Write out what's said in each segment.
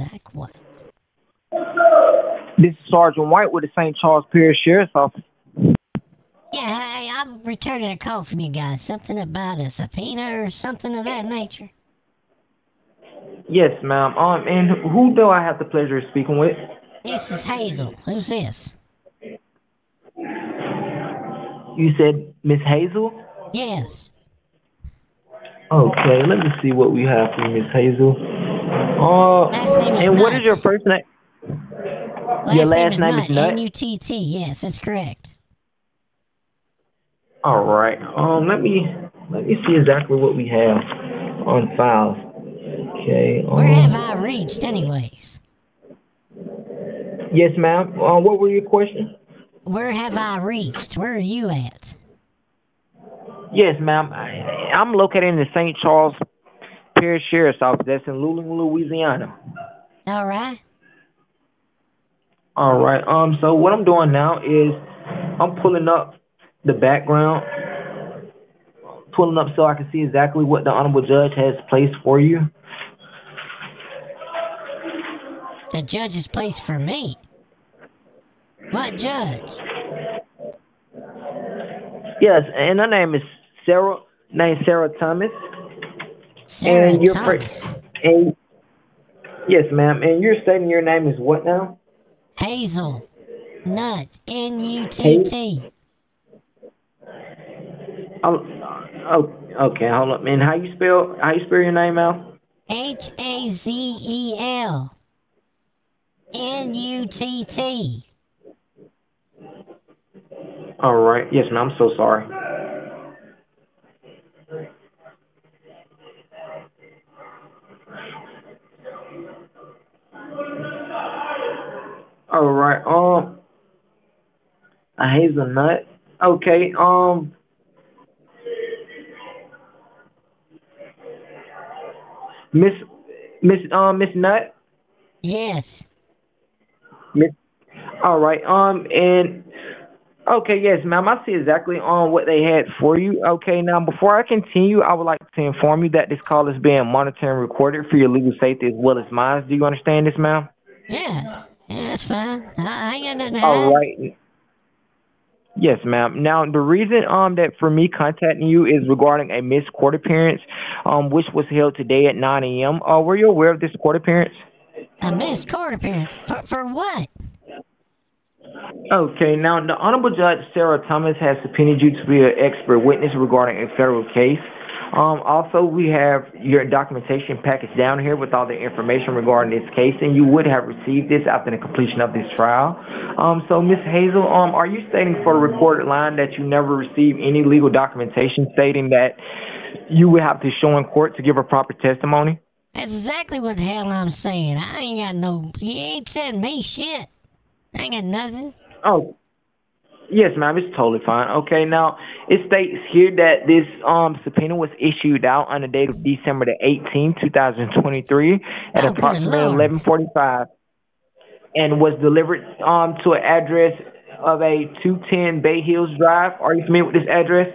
Zach White. This is Sergeant White with the St. Charles Parish Sheriff's Office. Yeah, hey, I'm returning a call from you guys. Something about a subpoena or something of that nature. Yes, ma'am. And who do I have the pleasure of speaking with? This is Hazel. Who's this? You said Miss Hazel? Yes. Okay, let me see what we have for Miss Hazel. Last name is And Nutt. what is your first name? Your last name is Nutt? N-U-T-T. Yes, that's correct. All right. Let me see exactly what we have on file. Okay. Where have I reached, anyways? Yes, ma'am. What were your questions? Where have I reached? Where are you at? Yes, ma'am. I'm located in the St. Charles Parish Sheriff's Office. That's in Luling, Louisiana. All right. All right. So what I'm doing now is I'm pulling up the background, pulling up so I can see exactly what the honorable judge has placed for you. The judge's place for me. What judge? Yes, and her name is Sarah. Sarah Thomas. Sarah Thomas. And yes, ma'am. And you're stating your name is what now? Hazel. Nutt. N-U-T-T. Oh, okay. Hold up. And how you spell your name out? Hazel. N-U-T-T. All right. Yes, ma'am. I'm so sorry. All right. A hazelnut. Okay. Miss Nut. Yes. Miss. All right. And okay. Yes, ma'am. I see exactly what they had for you. Okay. Now, before I continue, I would like to inform you that this call is being monitored and recorded for your legal safety as well as mine. Do you understand this, ma'am? Yeah. Yeah, that's fine. I ain't got nothing to hide. All right. Yes, ma'am. Now, the reason that for me contacting you is regarding a missed court appearance, which was held today at 9 a.m. Were you aware of this court appearance? A missed court appearance? For what? Okay. Now, the Honorable Judge Sarah Thomas has subpoenaed you to be an expert witness regarding a federal case. Also, we have your documentation package down here with all the information regarding this case, and you would have received this after the completion of this trial. So, Ms. Hazel, are you stating for the recorded line that you never received any legal documentation stating that you would have to show in court to give a proper testimony? That's exactly what the hell I'm saying. I ain't got no... You ain't sending me shit. I ain't got nothing. Oh. Yes, ma'am. It's totally fine. Okay, now it states here that this subpoena was issued out on the date of December the 18th, 2023 at approximately 11:45 and was delivered to an address of a 210 Bay Hills Drive. Are you familiar with this address?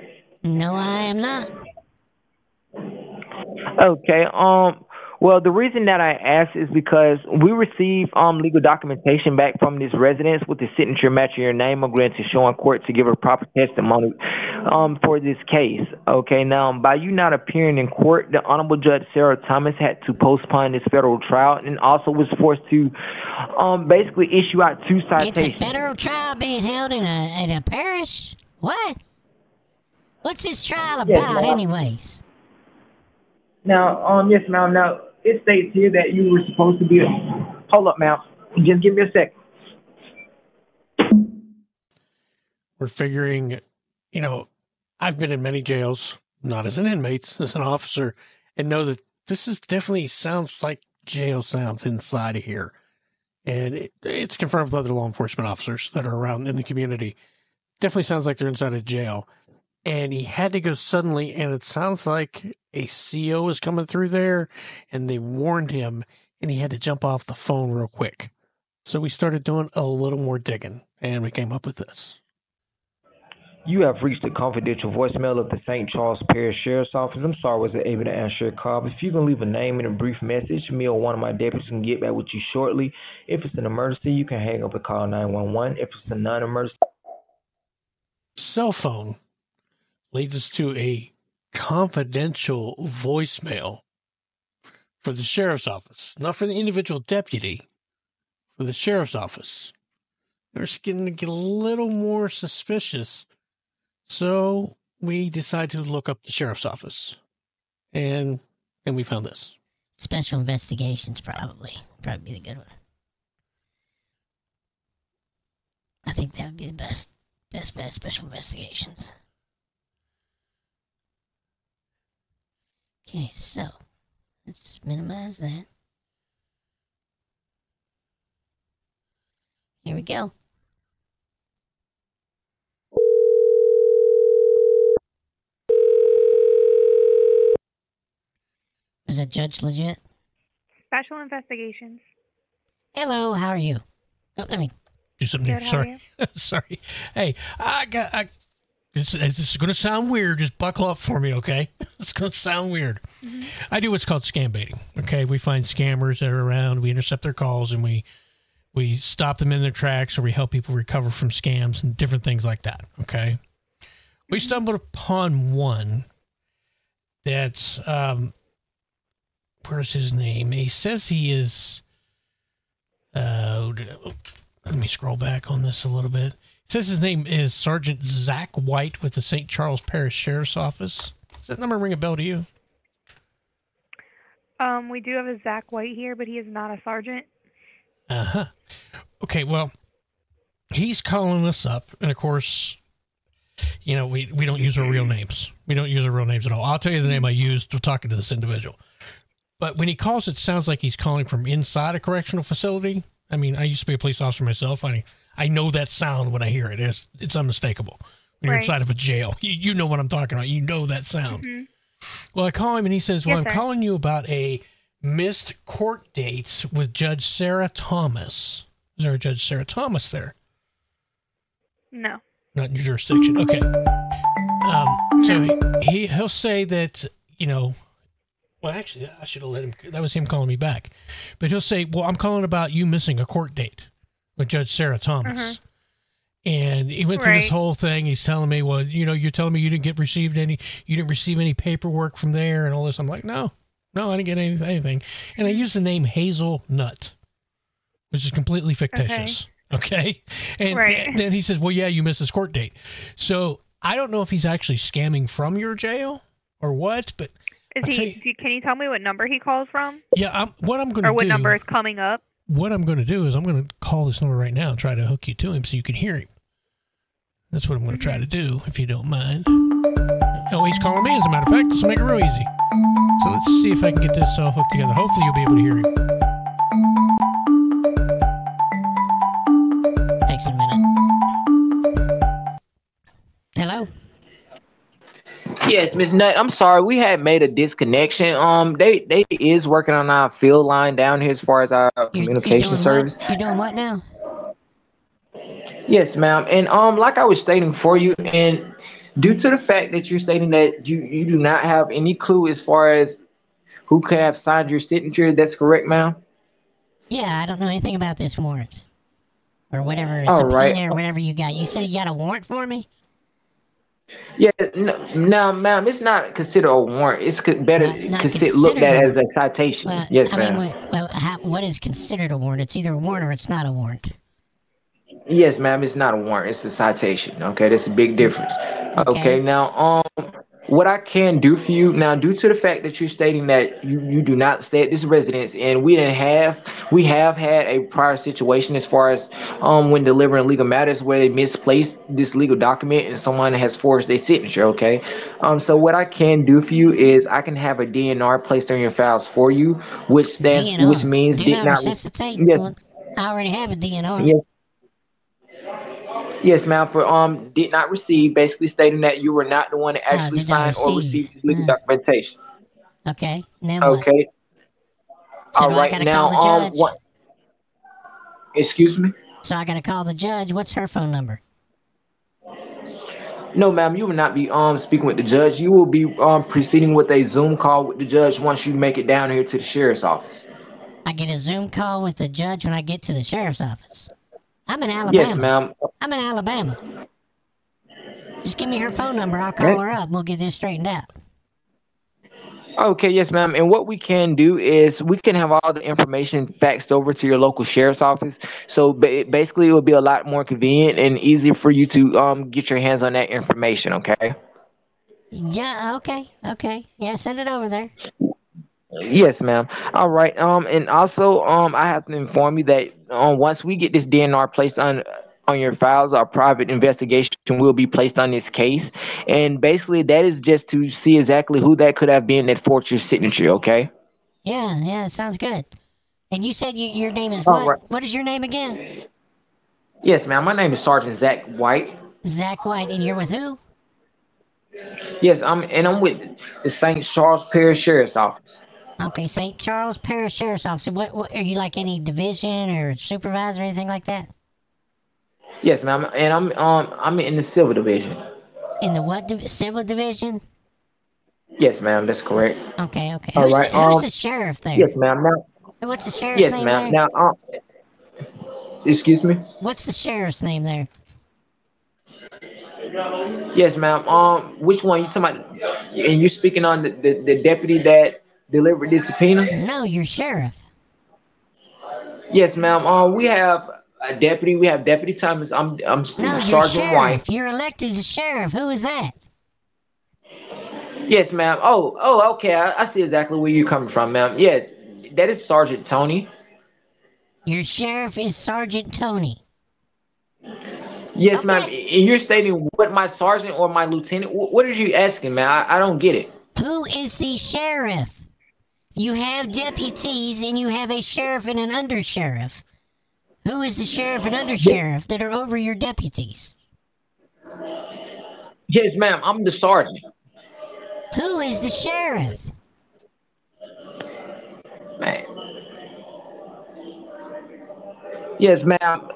No, I am not. Okay. Well, the reason that I asked is because we received legal documentation back from this residence with the signature matching your name agreeing to show in court to give a proper testimony for this case. Okay, now by you not appearing in court, the Honorable Judge Sarah Thomas had to postpone this federal trial and also was forced to basically issue out 2 citations. It's a federal trial being held in a parish? What? What's this trial about, anyways? Now, yes, ma'am. Now, it states here that you were supposed to be... Hold up, ma'am. Just give me a second. We're figuring, I've been in many jails, not as an inmate, as an officer, and know that this is definitely sounds like jail sounds inside of here. And it's confirmed with other law enforcement officers that are around in the community. Definitely sounds like they're inside a jail. And he had to go suddenly, and it sounds like a CO was coming through there, and they warned him, and he had to jump off the phone real quick. So we started doing a little more digging, and we came up with this. You have reached the confidential voicemail of the St. Charles Parish Sheriff's Office. I'm sorry I wasn't able to answer your call. But if you can leave a name and a brief message, me or one of my deputies can get back with you shortly. If it's an emergency, you can hang up and call 911. If it's a non-emergency... Cell phone leads us to a confidential voicemail for the sheriff's office, not for the individual deputy, for the sheriff's office. They're getting to get a little more suspicious, so we decided to look up the sheriff's office, and we found this. Special investigations, probably be the good one. I think that would be the best bet. Special investigations. Okay, so let's minimize that. Here we go. Is that Judge legit? Special investigations. Hello, how are you? Oh, let me do something here. Sorry. Sorry. Hey, this is going to sound weird. Just buckle up for me, okay? It's going to sound weird. Mm-hmm. I do what's called scambaiting, okay? We find scammers that are around, we intercept their calls, and we stop them in their tracks, or we help people recover from scams and different things like that, okay? We stumbled upon one that's, where's his name? He says he is, let me scroll back on this a little bit. It says his name is Sergeant Zach White with the St. Charles Parish Sheriff's Office. Does that number ring a bell to you? We do have a Zach White here, but he is not a sergeant. Uh-huh. Okay, well, he's calling us up, and of course, you know, we don't use our real names. We don't use our real names at all. I'll tell you the name I used to talking to this individual. But when he calls, it sounds like he's calling from inside a correctional facility. I mean, I used to be a police officer myself. I know that sound when I hear it. It's unmistakable. When you're inside of a jail, you know what I'm talking about. You know that sound. Mm-hmm. Well, I call him and he says, well, I'm calling you about a missed court date with Judge Sarah Thomas. Is there a Judge Sarah Thomas there? No. Not in your jurisdiction. Okay. So he'll say that, you know, well, actually, I should have let him. That was him calling me back. But he'll say, well, I'm calling about you missing a court date with Judge Sarah Thomas. Uh-huh. And he went through this whole thing. He's telling me, well, you know, you're telling me you didn't receive any paperwork from there and all this. I'm like, no, I didn't get anything. And I used the name Hazel Nut, which is completely fictitious. Okay. And then he says, well, yeah, you missed this court date. So I don't know if he's actually scamming from your jail or what, but can you tell me what number he calls from? Yeah, what I'm going to do. Or what number is coming up? What I'm going to do is I'm going to call this number right now and try to hook you to him so you can hear him. That's what I'm going to try to do, if you don't mind. Oh, he's calling me, as a matter of fact. This will make it real easy. So let's see if I can get this all hooked together. Hopefully you'll be able to hear him. Takes a minute. Hello? Yes, Ms. Nutt, I'm sorry. We had made a disconnection. They is working on our field line down here as far as our communication service. You're doing what now? Yes, ma'am. And like I was stating for you, and due to the fact that you're stating that you do not have any clue as far as who could have signed your signature, that's correct, ma'am? Yeah, I don't know anything about this warrant. Or whatever, subpoena or whatever you got. You said you got a warrant for me? Yeah, no, ma'am, it's not considered a warrant. It's better looked at as a citation. Well, yes, ma'am. Mean, what is considered a warrant? It's either a warrant or it's not a warrant. Yes, ma'am, it's not a warrant. It's a citation. Okay, that's a big difference. Okay, now, what I can do for you now, due to the fact that you're stating that you do not stay at this residence, and we have had a prior situation as far as when delivering legal matters where they misplaced this legal document and someone has forged their signature. Okay, so what I can do for you is I can have a DNR placed on your files for you, which means did not resuscitate. Yes. Well, I already have a DNR. Yes. Yes, ma'am, for did not receive, basically stating that you were not the one that actually signed or received this legal documentation. Okay. Now okay. So all right. Now, what? Excuse me. So I got to call the judge. What's her phone number? No, ma'am, you will not be speaking with the judge. You will be proceeding with a Zoom call with the judge once you make it down here to the sheriff's office. I get a Zoom call with the judge when I get to the sheriff's office. I'm in Yes, Alabama. ma'am. I'm in Alabama. Just give me her phone number. I'll call Okay. her up. We'll get this straightened out. Okay, yes, ma'am. And what we can do is we can have all the information faxed over to your local sheriff's office. So basically, it will be a lot more convenient and easier for you to get your hands on that information. Okay. Yeah, okay. Yeah, send it over there. Yes, ma'am. All right. And also, I have to inform you that once we get this DNR placed on your files, our private investigation will be placed on this case. And basically, that is just to see exactly who that could have been that forged your signature. Okay. Yeah, it sounds good. And you said your name is All what? right. What is your name again? Yes, ma'am. My name is Sergeant Zach White. Zach White, and you're with who? Yes, I'm with the St. Charles Parish Sheriff's Office. Okay, St. Charles Parish Sheriff's Office. What are you like any division or supervisor or anything like that? Yes, ma'am. And I'm in the Civil Division. In the what civil division? Yes, ma'am. That's correct. Okay. All right. Who's the sheriff there? Yes, ma'am. Now, What's the sheriff's yes, name ma'am. there? Now, excuse me. What's the sheriff's name there? Yes, ma'am. Which one you talking about? And you speaking on the deputy that delivered this subpoena? No, you're sheriff. Yes, ma'am. We have a deputy. We have Deputy Thomas. I'm No, you're Sergeant sheriff. White. You're elected as sheriff. Who is that? Yes, ma'am. Oh, okay. I see exactly where you're coming from, ma'am. Yes, that is Sergeant Tony. Your sheriff is Sergeant Tony. Yes, Okay. ma'am. And you're stating what my sergeant or my lieutenant? What are you asking, man? I don't get it. Who is the sheriff? You have deputies and you have a sheriff and an undersheriff. Who is the sheriff and undersheriff that are over your deputies? Yes, ma'am. I'm the sergeant. Who is the sheriff? Man. Yes, ma'am.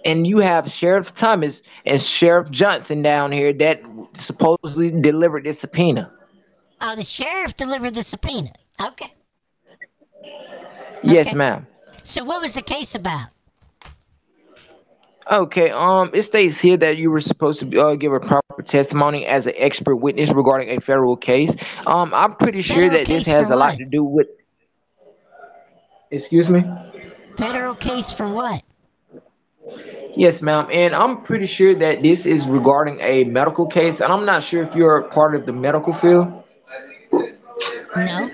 And you have Sheriff Thomas and Sheriff Johnson down here that supposedly delivered this subpoena. Oh, the sheriff delivered the subpoena. Okay. Yes, Okay. ma'am. So what was the case about? Okay, it states here that you were supposed to give a proper testimony as an expert witness regarding a federal case. I'm pretty sure Federal that this case has for a lot what? to do with. Excuse me? Federal case for what? Yes, ma'am. And I'm pretty sure that this is regarding a medical case, and I'm not sure if you're a part of the medical field. No.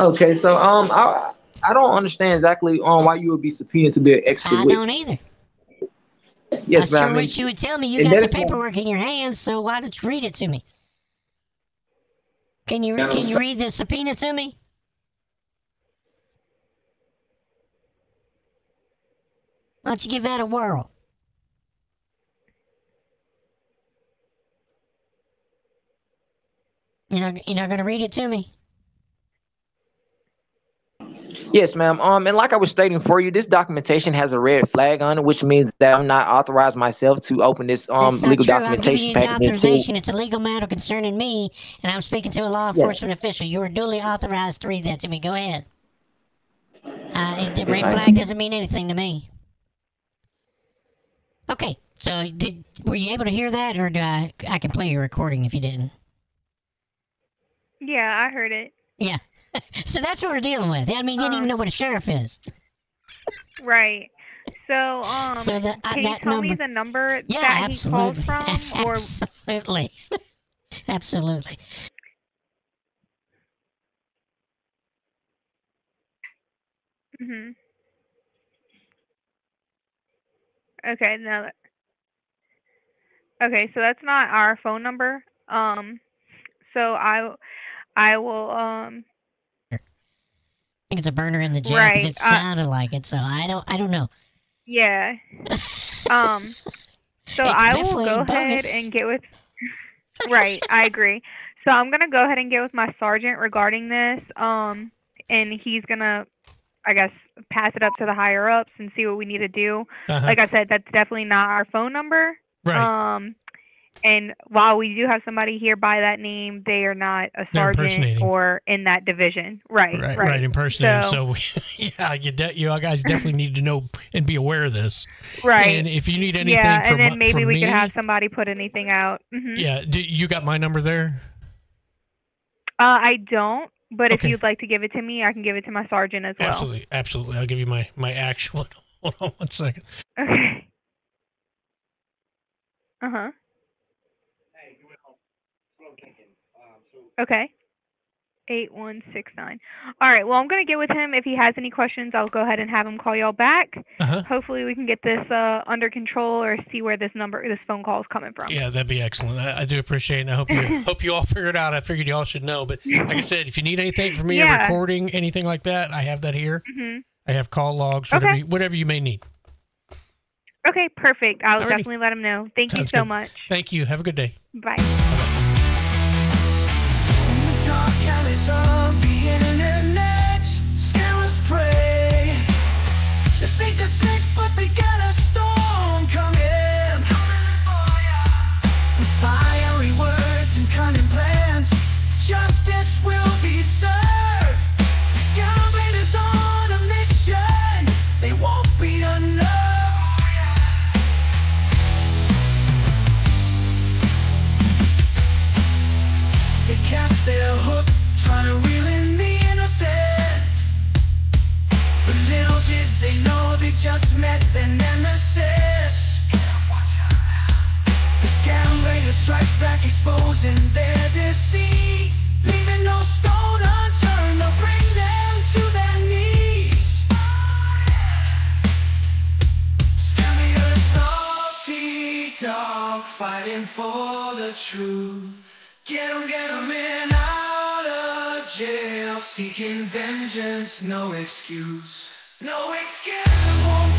Okay, so I don't understand exactly why you would be subpoenaed to be an expert I witness. don't either. Yes, I sure ma'am. wish you would tell me you and got that the is why- paperwork in your hands, so why don't you read it to me? Can you read the subpoena to me? Why don't you give that a whirl? You're not going to read it to me? Yes, ma'am. And like I was stating for you, this documentation has a red flag on it, which means that I'm not authorized myself to open this That's not legal true. I'm giving documentation you the package. authorization. It's a legal matter concerning me, and I'm speaking to a law enforcement official. You are duly authorized to read that to me. Go ahead. The red ma'am. flag doesn't mean anything to me. Okay, so were you able to hear that, or do I can play your recording if you didn't? Yeah, I heard it. Yeah. So that's what we're dealing with. I mean, you didn't even know what a sheriff is. Right. So, So can you tell me the number Yeah, that absolutely. he called from? Or Absolutely. Absolutely. Mhm. Okay, no. Okay, so that's not our phone number. So I will I think it's a burner in the jail because right. it sounded like it. So I don't know. Yeah. So It's I will definitely go bogus. ahead and get with. Right, I agree. So I'm gonna go ahead and get with my sergeant regarding this. And he's gonna, I guess, pass it up to the higher ups and see what we need to do. Uh-huh. Like I said, that's definitely not our phone number. Right. And while we do have somebody here by that name, they are not a They're sergeant impersonating. or in that division. Right. Impersonating. So, yeah, you guys definitely need to know and be aware of this. right. And if you need anything Yeah, from and then maybe from we me, could have somebody put anything out. Yeah, you got my number there? I don't, but if Okay. you'd like to give it to me, I can give it to my sergeant as well. Absolutely. I'll give you my actual. Hold on one second. Okay. Uh-huh. Okay. 8169. All right. Well, I'm going to get with him. If he has any questions, I'll go ahead and have him call y'all back. Hopefully we can get this under control or see where this phone call is coming from. Yeah, that'd be excellent. I do appreciate it. And I hope you all figure it out. I figured you all should know. But like I said, if you need anything from me, a recording, anything like that, I have that here. I have call logs, whatever you may need. Okay, perfect. I'll definitely let him know. Thank you so much. Thank you. Have a good day. Bye. Dark alleys of the internet, scammers prey. They think they're slick, but they got a storm coming. With fiery words and cunning plans, justice will be served. The scambaiters on a mission, they won't be unloved. They cast their hook, trying to reel in the innocent. But little did they know they just met their nemesis. The scambaiter strikes back, exposing their deceit, leaving no stone unturned. They'll bring them to their knees. Scambaiters, salty dog, fighting for the truth. Get 'em in out of jail, seeking vengeance, no excuse. No excuse, won't